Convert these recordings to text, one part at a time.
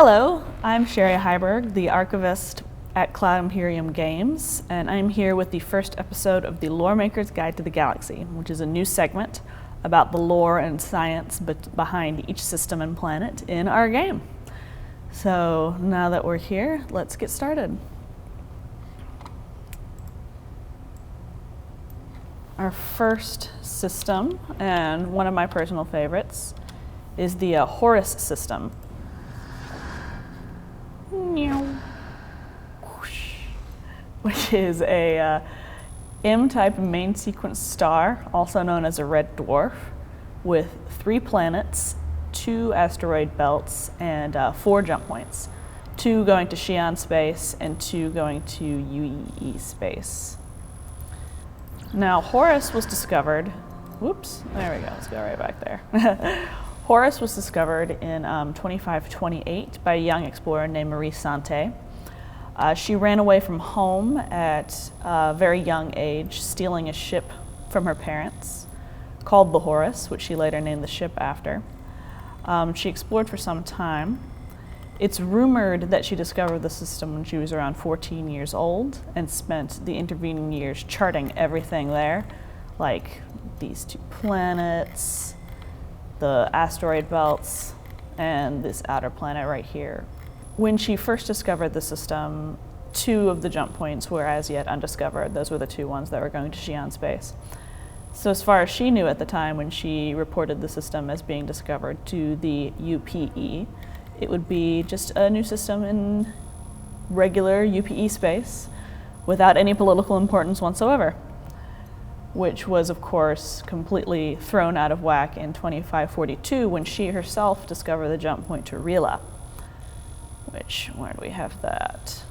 Hello, I'm Cherie Heiberg, the Archivist at Cloud Imperium Games, and I'm here with the first episode of the Loremakers Guide to the Galaxy, which is a new segment about the lore and science behind each system and planet in our game. So now that we're here, let's get started. Our first system, and one of my personal favorites, is the Horus System. Which is a M-type main sequence star, also known as a red dwarf, with 3 planets, 2 asteroid belts, and 4 jump points. 2 going to Xian space and 2 going to UEE space. Now, Horus was discovered, whoops, there we go, let's go right back there. Horus was discovered in 2528 by a young explorer named Sante. She ran away from home at a very young age, stealing a ship from her parents, called the Horus, which she later named the ship after. She explored for some time. It's rumored that she discovered the system when she was around 14 years old and spent the intervening years charting everything there, like these 2 planets, the asteroid belts, and this outer planet right here. When she first discovered the system, 2 of the jump points were as yet undiscovered. Those were the 2 ones that were going to Xian space. So as far as she knew at the time when she reported the system as being discovered to the UPE, it would be just a new system in regular UPE space without any political importance whatsoever, which was, of course, completely thrown out of whack in 2542 when she herself discovered the jump point to Rila. Which, where do we have that?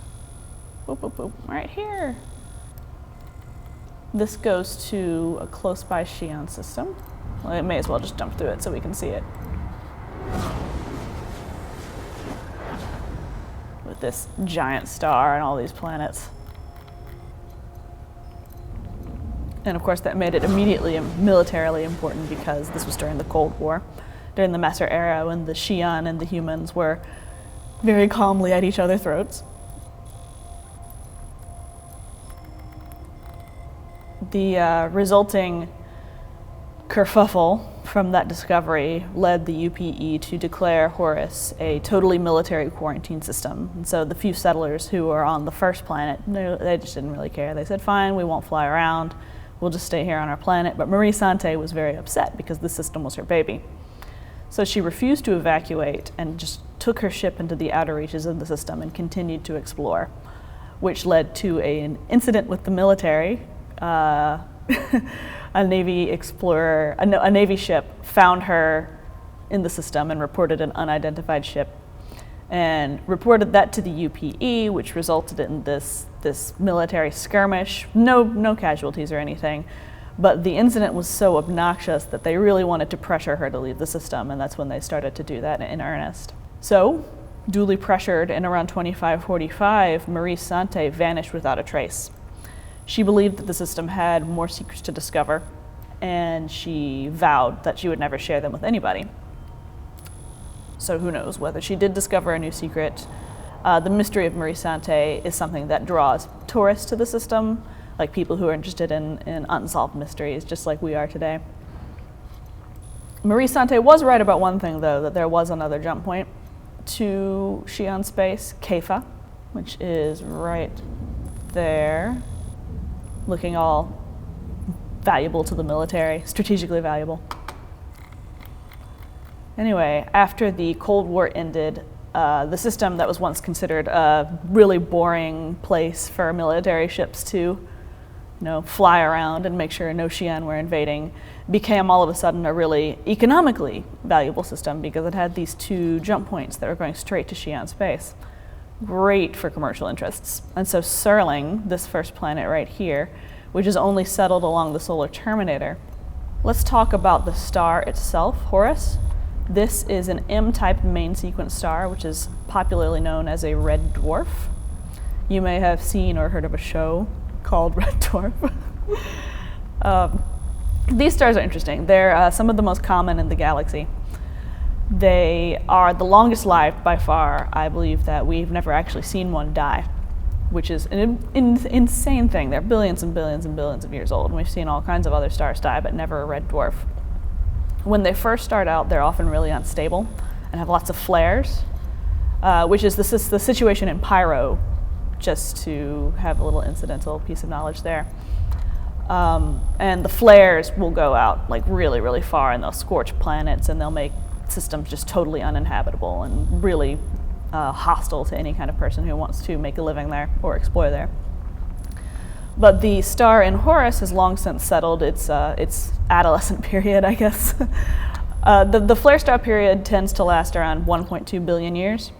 Boop, boop, boop, right here. This goes to a close-by Xian system. Well, I may as well just jump through it so we can see it. With this giant star and all these planets. And of course that made it immediately militarily important because this was during the Cold War, during the Messer era when the Xian and the humans were very calmly at each other's throats. The resulting kerfuffle from that discovery led the UPE to declare Horus a totally military quarantine system. And so the few settlers who were on the first planet, they just didn't really care. They said, fine, we won't fly around. We'll just stay here on our planet. But Sante was very upset because the system was her baby. So she refused to evacuate and just took her ship into the outer reaches of the system and continued to explore, which led to an incident with the military. A Navy ship found her in the system and reported an unidentified ship, and reported that to the UPE, which resulted in this military skirmish. No casualties or anything, but the incident was so obnoxious that they really wanted to pressure her to leave the system, and that's when they started to do that in earnest. So, duly pressured, in around 2545, Sante vanished without a trace. She believed that the system had more secrets to discover, and she vowed that she would never share them with anybody. So who knows whether she did discover a new secret. The mystery of Sante is something that draws tourists to the system, like people who are interested in unsolved mysteries, just like we are today. Sante was right about one thing, though, that there was another jump point to Xian Spacecaifa, which is right there, looking all valuable to the military, strategically valuable. Anyway, after the Cold War ended, the system that was once considered a really boring place for military ships to fly around and make sure no Xian were invading became all of a sudden a really economically valuable system because it had these 2 jump points that were going straight to Xian space. Great for commercial interests. And so Serling, this first planet right here, which is only settled along the solar terminator. Let's talk about the star itself, Horus. This is an M-type main sequence star, which is popularly known as a red dwarf. You may have seen or heard of a show called Red Dwarf. These stars are interesting. They're some of the most common in the galaxy. They are the longest lived by far. I believe that we've never actually seen one die, which is an insane thing. They're billions and billions and billions of years old, and we've seen all kinds of other stars die, but never a red dwarf. When they first start out, they're often really unstable and have lots of flares, which is the situation in Pyro, just to have a little incidental piece of knowledge there. And the flares will go out like really, really far, and they'll scorch planets, and they'll make systems just totally uninhabitable and really hostile to any kind of person who wants to make a living there or explore there. But the star in Horus has long since settled its adolescent period, I guess. The flare star period tends to last around 1.2 billion years,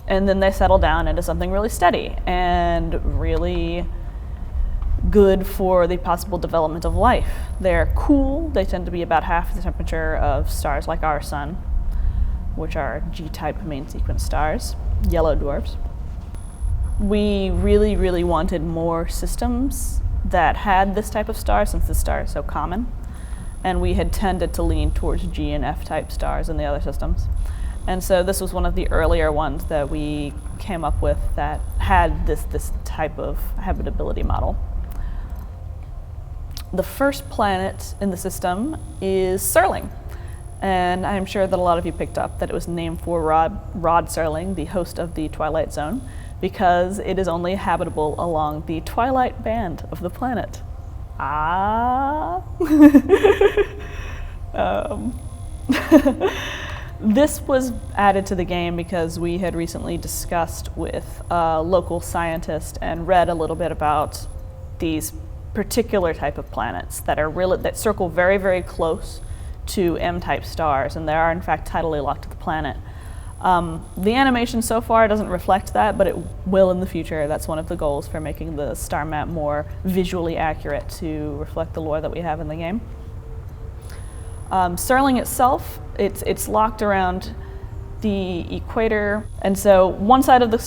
and then they settle down into something really steady and really good for the possible development of life. They're cool. They tend to be about half the temperature of stars like our sun, which are G-type main sequence stars, yellow dwarfs. We really, really wanted more systems that had this type of star, since this star is so common, and we had tended to lean towards G and F type stars in the other systems. And so this was one of the earlier ones that we came up with that had this type of habitability model. The first planet in the system is Serling, and I'm sure that a lot of you picked up that it was named for Rod Serling, the host of the Twilight Zone, because it is only habitable along the twilight band of the planet. This was added to the game because we had recently discussed with a local scientist and read a little bit about these particular type of planets that circle very, very close to M-type stars, and they are in fact tidally locked to the planet. The animation so far doesn't reflect that, but it will in the future. That's one of the goals for making the star map more visually accurate to reflect the lore that we have in the game. Serling itself, it's locked around the equator, and so one side of the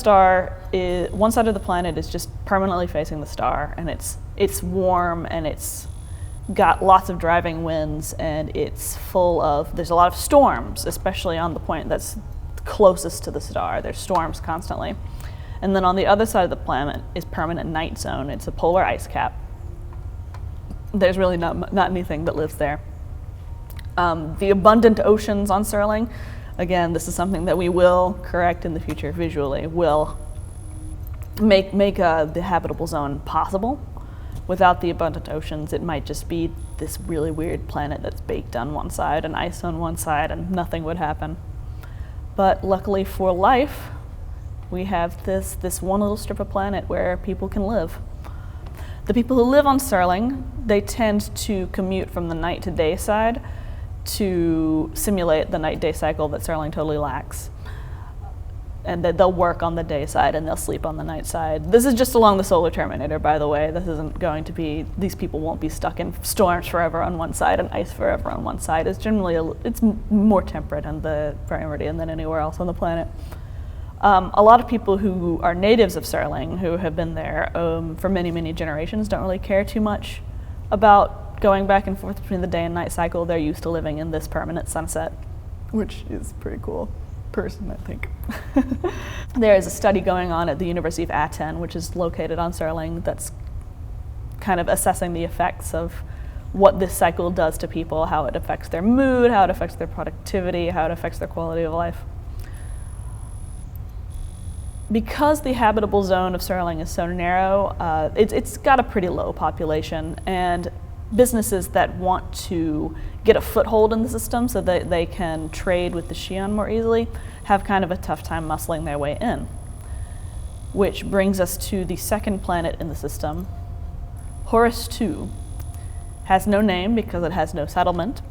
planet is just permanently facing the star, and it's warm, and it's got lots of driving winds, and there's a lot of storms, especially on the point that's closest to the star. There's storms constantly. And then on the other side of the planet is permanent night zone. It's a polar ice cap. There's really not anything that lives there. The abundant oceans on Serling, again, this is something that we will correct in the future visually, will make the habitable zone possible. Without the abundant oceans, it might just be this really weird planet that's baked on one side and ice on one side, and nothing would happen. But luckily for life, we have this one little strip of planet where people can live. The people who live on Serling, they tend to commute from the night to day side to simulate the night-day cycle that Serling totally lacks. And that they'll work on the day side and they'll sleep on the night side. This is just along the solar terminator, by the way. This isn't going to be, these people won't be stuck in storms forever on one side and ice forever on one side. It's generally, it's more temperate in the Meridian than anywhere else on the planet. A lot of people who are natives of Serling, who have been there for many, many generations, don't really care too much about going back and forth between the day and night cycle. They're used to living in this permanent sunset, which is pretty cool. Person, I think. There is a study going on at the University of Aten, which is located on Serling, that's kind of assessing the effects of what this cycle does to people, how it affects their mood, how it affects their productivity, how it affects their quality of life. Because the habitable zone of Serling is so narrow, it's got a pretty low population, and businesses that want to get a foothold in the system so that they can trade with the Xian more easily have kind of a tough time muscling their way in. Which brings us to the second planet in the system. Horus 2 has no name because it has no settlement.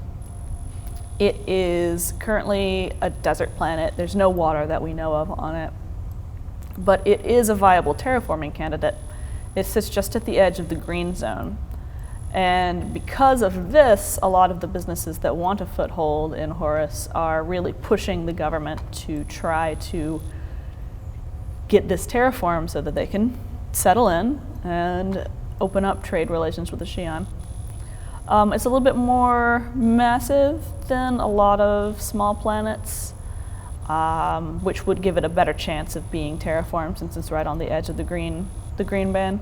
It is currently a desert planet. There's no water that we know of on it, but it is a viable terraforming candidate. It sits just at the edge of the green zone. And because of this, a lot of the businesses that want a foothold in Horus are really pushing the government to try to get this terraformed so that they can settle in and open up trade relations with the Xian. It's a little bit more massive than a lot of small planets, which would give it a better chance of being terraformed since it's right on the edge of the green band.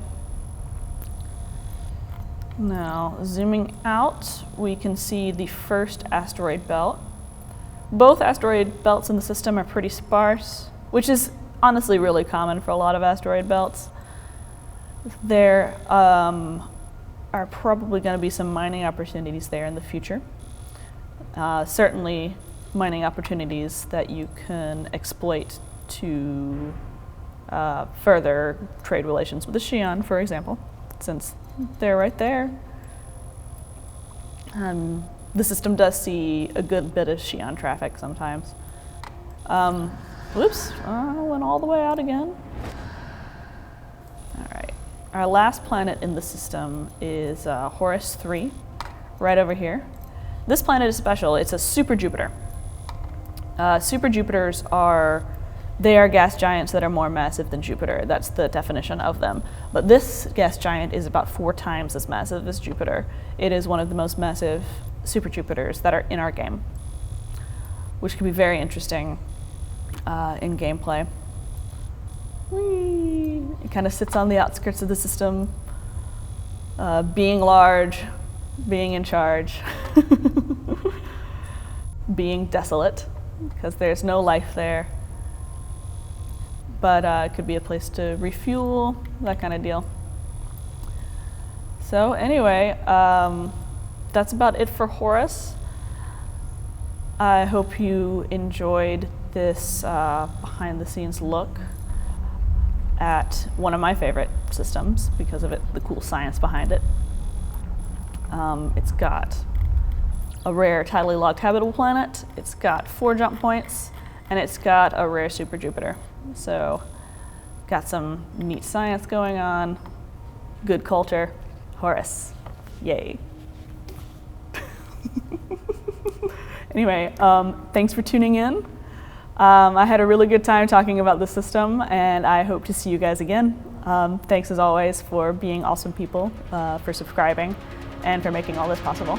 Now, zooming out, we can see the first asteroid belt. Both asteroid belts in the system are pretty sparse, which is honestly really common for a lot of asteroid belts. There are probably going to be some mining opportunities there in the future. Certainly mining opportunities that you can exploit to further trade relations with the Xian, for example, since they're right there. The system does see a good bit of Xian traffic sometimes. Whoops, went all the way out again. All right, our last planet in the system is Horus 3, right over here. This planet is special. It's a super Jupiter. Super Jupiters are gas giants that are more massive than Jupiter. That's the definition of them. But this gas giant is about 4 times as massive as Jupiter. It is one of the most massive super Jupiters that are in our game, which can be very interesting in gameplay. Whee! It kind of sits on the outskirts of the system, being large, being in charge, being desolate, because there's no life there. But it could be a place to refuel, that kind of deal. So anyway, that's about it for Horus. I hope you enjoyed this behind-the-scenes look at one of my favorite systems because of the cool science behind it. It's got a rare tidally logged habitable planet, it's got 4 jump points, and it's got a rare super Jupiter. So, got some neat science going on, good culture. Horus, yay. Anyway, thanks for tuning in. I had a really good time talking about the system, and I hope to see you guys again. Thanks as always for being awesome people, for subscribing, and for making all this possible.